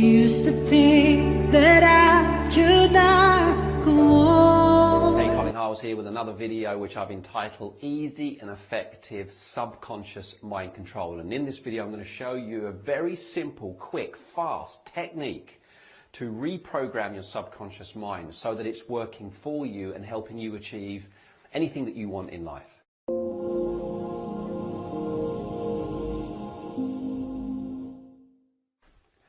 used to think that I could not go on. Hey, Colin Hiles here with another video which I've entitled Easy and Effective Subconscious Mind Control. And in this video I'm going to show you a very simple, quick, fast technique to reprogram your subconscious mind so that it's working for you and helping you achieve anything that you want in life.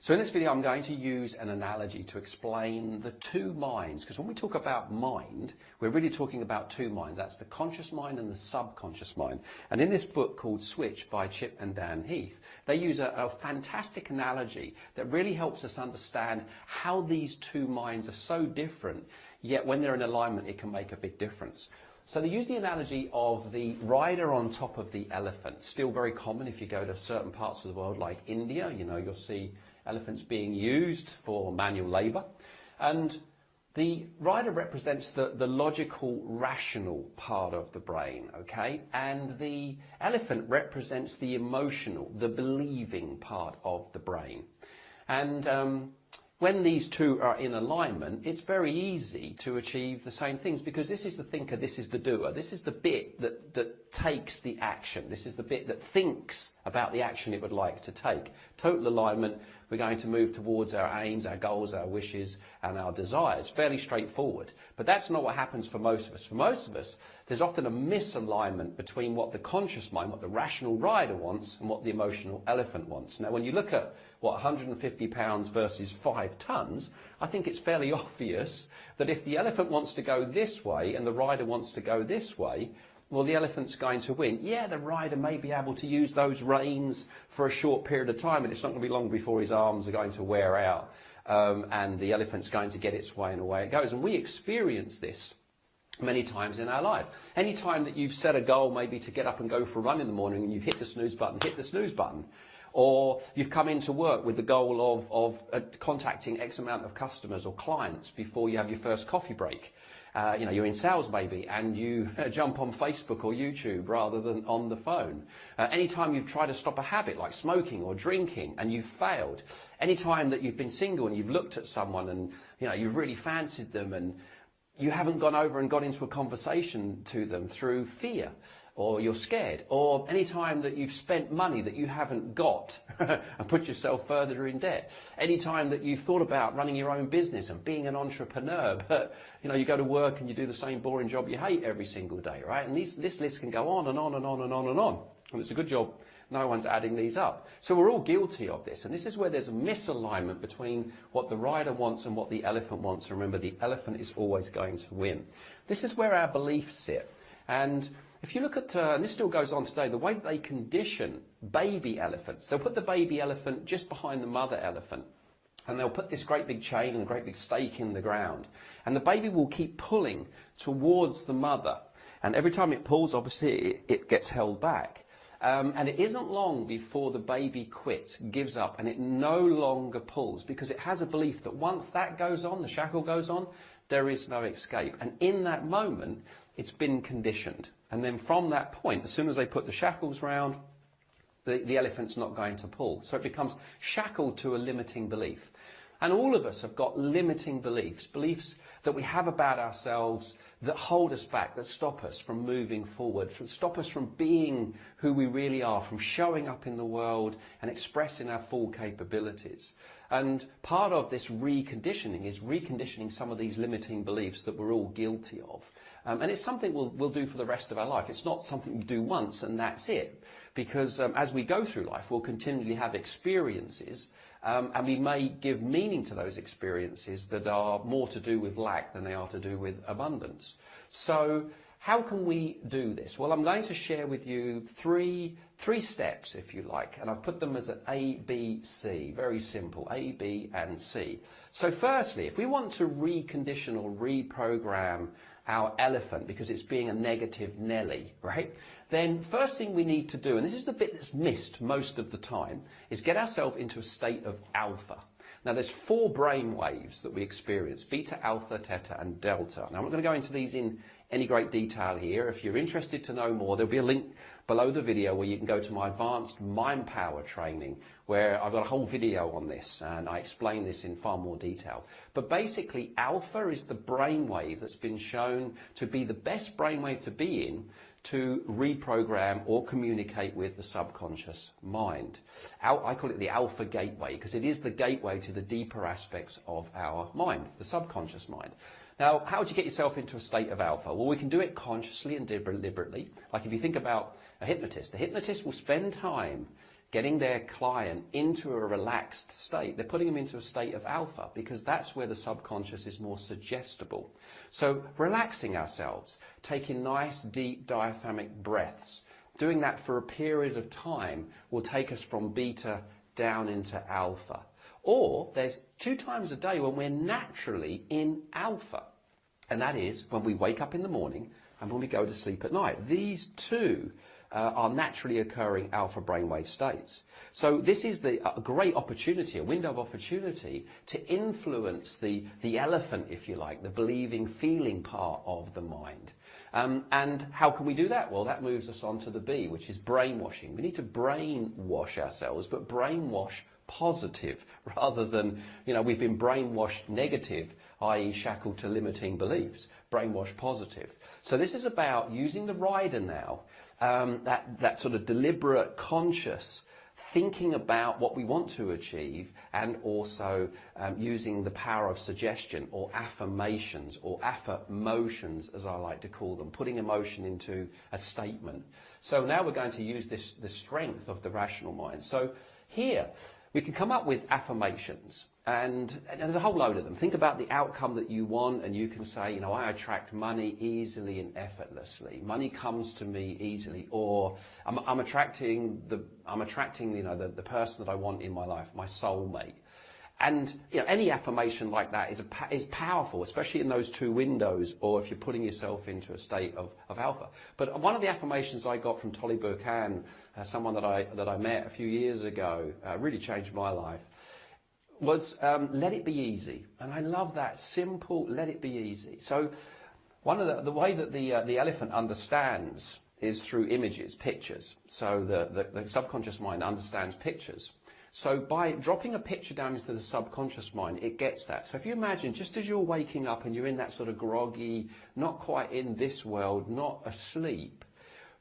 So in this video I'm going to use an analogy to explain the two minds, because when we talk about mind, we're really talking about two minds. That's the conscious mind and the subconscious mind. And in this book called Switch by Chip and Dan Heath, they use a fantastic analogy that really helps us understand how these two minds are so different, yet when they're in alignment it can make a big difference. So they use the analogy of the rider on top of the elephant. Still very common if you go to certain parts of the world like India, you'll see elephants being used for manual labour. And the rider represents the logical, rational part of the brain, okay? And the elephant represents the emotional, the believing part of the brain. And when these two are in alignment, it's very easy to achieve the same things, because this is the thinker, this is the doer. This is the bit that takes the action. This is the bit that thinks about the action it would like to take. Total alignment, we're going to move towards our aims, our goals, our wishes and our desires. Fairly straightforward. But that's not what happens for most of us. For most of us, there's often a misalignment between what the conscious mind, what the rational rider wants, and what the emotional elephant wants. Now, when you look at 150 pounds versus 5 tons, I think it's fairly obvious that if the elephant wants to go this way and the rider wants to go this way, well, the elephant's going to win. Yeah, the rider may be able to use those reins for a short period of time, but it's not going to be long before his arms are going to wear out, and the elephant's going to get its way, and away it goes. And we experience this many times in our life. Any time that you've set a goal maybe to get up and go for a run in the morning and you've hit the snooze button, or you've come into work with the goal of contacting X amount of customers or clients before you have your first coffee break. You're in sales maybe, and you jump on Facebook or YouTube rather than on the phone. Anytime you've tried to stop a habit like smoking or drinking and you've failed. Anytime that you've been single and you've looked at someone and you've really fancied them and you haven't gone over and got into a conversation to them through fear, or you're scared, or any time that you've spent money that you haven't got and put yourself further in debt. Any time that you've thought about running your own business and being an entrepreneur, but you go to work and you do the same boring job you hate every single day, right? And this list can go on and on and on and on and on. And it's a good job no one's adding these up. So we're all guilty of this, and this is where there's a misalignment between what the rider wants and what the elephant wants. Remember, the elephant is always going to win. This is where our beliefs sit. And if you look at, and this still goes on today, the way they condition baby elephants, they'll put the baby elephant just behind the mother elephant, and they'll put this great big chain and a great big stake in the ground, and the baby will keep pulling towards the mother, and every time it pulls, obviously it gets held back. And it isn't long before the baby quits, gives up, and it no longer pulls, because it has a belief that once that goes on, the shackle goes on, there is no escape. And in that moment, it's been conditioned. And then from that point, as soon as they put the shackles round, the elephant's not going to pull. So it becomes shackled to a limiting belief. And all of us have got limiting beliefs, beliefs that we have about ourselves that hold us back, that stop us from moving forward, stop us from being who we really are, from showing up in the world and expressing our full capabilities. And part of this reconditioning is reconditioning some of these limiting beliefs that we're all guilty of. And it's something we'll do for the rest of our life. It's not something you do once and that's it. Because as we go through life, we'll continually have experiences, and we may give meaning to those experiences that are more to do with lack than they are to do with abundance. So how can we do this? Well, I'm going to share with you three steps, if you like, and I've put them as an A, B, C. Very simple, A, B, and C. So firstly, if we want to recondition or reprogram our elephant because it's being a negative Nelly, right? Then first thing we need to do, and this is the bit that's missed most of the time, is get ourselves into a state of alpha. Now there's 4 brain waves that we experience: beta, alpha, theta and delta. Now I'm not going to go into these in any great detail here. If you're interested to know more, there'll be a link below the video where you can go to my advanced mind power training, where I've got a whole video on this and I explain this in far more detail. But basically alpha is the brainwave that's been shown to be the best brainwave to be in to reprogram or communicate with the subconscious mind. I call it the alpha gateway because it is the gateway to the deeper aspects of our mind, the subconscious mind. Now, how do you get yourself into a state of alpha? Well, we can do it consciously and deliberately. Like if you think about a hypnotist will spend time getting their client into a relaxed state. They're putting them into a state of alpha because that's where the subconscious is more suggestible. So relaxing ourselves, taking nice deep diaphragmatic breaths, doing that for a period of time will take us from beta down into alpha. Or there's 2 times a day when we're naturally in alpha. And that is when we wake up in the morning and when we go to sleep at night. These 2 are naturally occurring alpha brainwave states. So this is a great opportunity, a window of opportunity to influence the elephant, if you like, the believing, feeling part of the mind. And how can we do that? Well, that moves us on to the B, which is brainwashing. We need to brainwash ourselves, but brainwash positive rather than, we've been brainwashed negative, i.e. shackled to limiting beliefs. Brainwash positive. So this is about using the rider now, that sort of deliberate, conscious thinking about what we want to achieve, and also using the power of suggestion or affirmations or affirmations, as I like to call them, putting emotion into a statement. So now we're going to use the strength of the rational mind. So here we can come up with affirmations, and there's a whole load of them. Think about the outcome that you want, and you can say, I attract money easily and effortlessly. Money comes to me easily, or I'm attracting the person that I want in my life, my soulmate. And any affirmation like that is powerful, especially in those 2 windows, or if you're putting yourself into a state of alpha. But one of the affirmations I got from Tolly Burkan, someone that I met a few years ago, really changed my life, was let it be easy. And I love that simple, let it be easy. So one of the way that the elephant understands is through images, pictures. So the subconscious mind understands pictures. So by dropping a picture down into the subconscious mind, it gets that. So if you imagine, just as you're waking up and you're in that sort of groggy, not quite in this world, not asleep,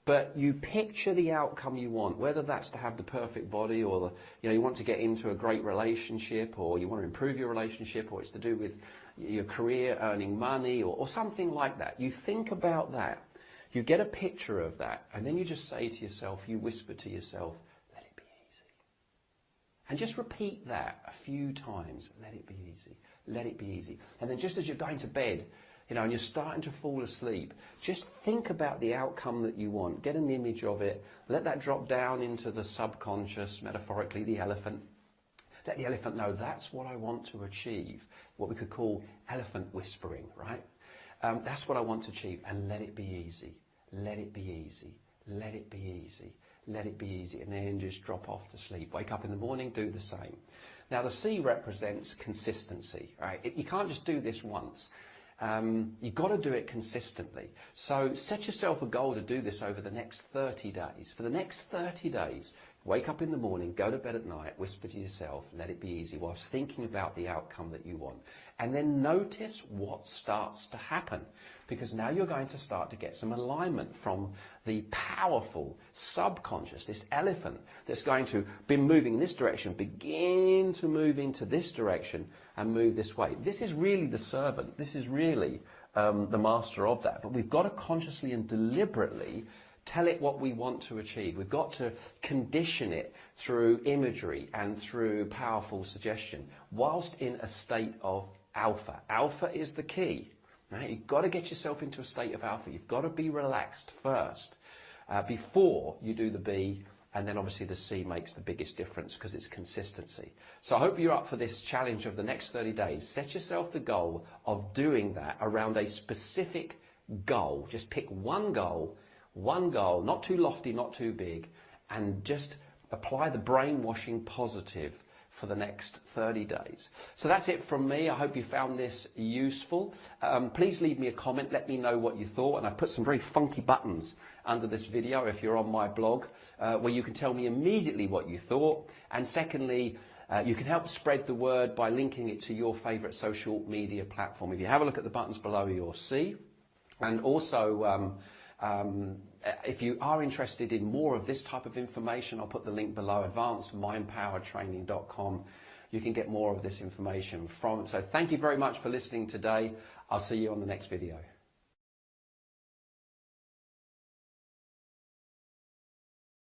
but you picture the outcome you want, whether that's to have the perfect body, or you want to get into a great relationship, or you want to improve your relationship, or it's to do with your career, earning money, or something like that. You think about that, you get a picture of that, and then you just say to yourself, you whisper to yourself, let it be easy. And just repeat that a few times, let it be easy, let it be easy. And then just as you're going to bed, and you're starting to fall asleep, just think about the outcome that you want. Get an image of it. Let that drop down into the subconscious, metaphorically, the elephant. Let the elephant know that's what I want to achieve. What we could call elephant whispering, right? That's what I want to achieve. And let it be easy. Let it be easy. Let it be easy. Let it be easy. And then just drop off to sleep. Wake up in the morning, do the same. Now the C represents consistency, right? You can't just do this once. You've got to do it consistently. So set yourself a goal to do this over the next 30 days. For the next 30 days, wake up in the morning, go to bed at night, whisper to yourself, let it be easy, whilst thinking about the outcome that you want. And then notice what starts to happen. Because now you're going to start to get some alignment from the powerful subconscious, this elephant that's going to be moving in this direction, begin to move into this direction and move this way. This is really the servant. This is really the master of that. But we've got to consciously and deliberately tell it what we want to achieve. We've got to condition it through imagery and through powerful suggestion, whilst in a state of alpha. Alpha is the key. Right? You've got to get yourself into a state of alpha. You've got to be relaxed first before you do the B, and then obviously the C makes the biggest difference because it's consistency. So I hope you're up for this challenge of the next 30 days. Set yourself the goal of doing that around a specific goal. Just pick one goal, not too lofty, not too big, and just apply the brainwashing positive for the next 30 days. So that's it from me. I hope you found this useful. Please leave me a comment. Let me know what you thought. And I've put some very funky buttons under this video if you're on my blog, where you can tell me immediately what you thought. And secondly, you can help spread the word by linking it to your favourite social media platform. If you have a look at the buttons below, you'll see. And also, if you are interested in more of this type of information, I'll put the link below, advancedmindpowertraining.com. You can get more of this information from. So thank you very much for listening today. I'll see you on the next video.